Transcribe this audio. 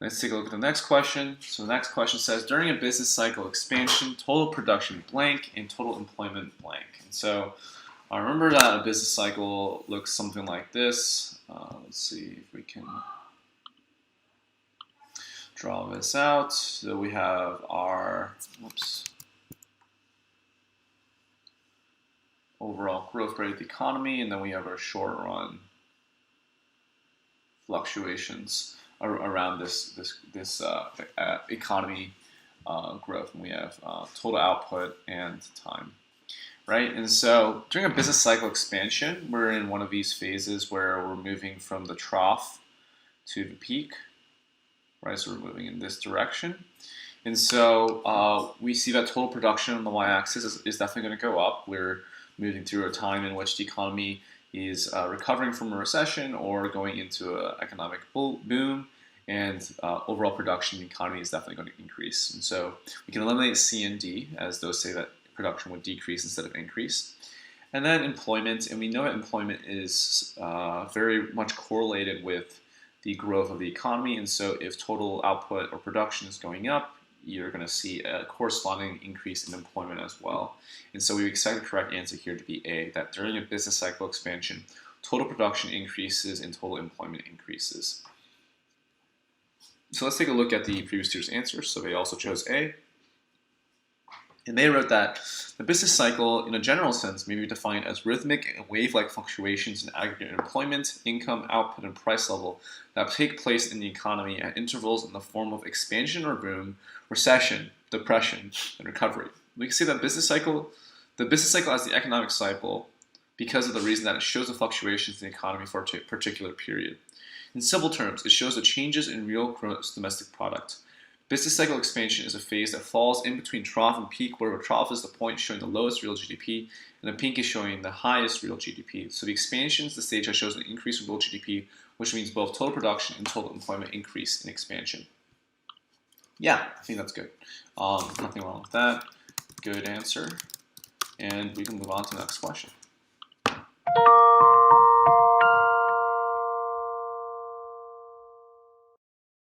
Let's take a look at the next question. So the next question says, during a business cycle expansion, total production blank and total employment blank. And so I remember that a business cycle looks something like this. Let's see if we can draw this out. So we have our, overall growth rate of the economy, and then we have our short run fluctuations around this economy growth. And we have total output and time, right? And so during a business cycle expansion, we're in one of these phases where we're moving from the trough to the peak, right? So we're moving in this direction. And so we see that total production on the y-axis is definitely going to go up. We're moving through a time in which the economy is recovering from a recession or going into an economic boom, and overall production in the economy is definitely going to increase. And so we can eliminate C and D, as those say that production would decrease instead of increase. And then employment, and we know that employment is very much correlated with the growth of the economy, and so if total output or production is going up, you're going to see a corresponding increase in employment as well. And so we expect the correct answer here to be A, that during a business cycle expansion, total production increases and total employment increases. So let's take a look at the previous year's answers. So they also chose A. And they wrote that the business cycle, in a general sense, may be defined as rhythmic and wave-like fluctuations in aggregate employment, income, output, and price level that take place in the economy at intervals in the form of expansion or boom, recession, depression, and recovery. We can say that the business cycle as the economic cycle because of the reason that it shows the fluctuations in the economy for a particular period. In simple terms, it shows the changes in real gross domestic product. Business cycle expansion is a phase that falls in between trough and peak, where a trough is the point showing the lowest real GDP, and a peak is showing the highest real GDP. So the expansion is the stage that shows an increase in real GDP, which means both total production and total employment increase in expansion. Yeah, I think that's good. Nothing wrong with that. Good answer. And we can move on to the next question.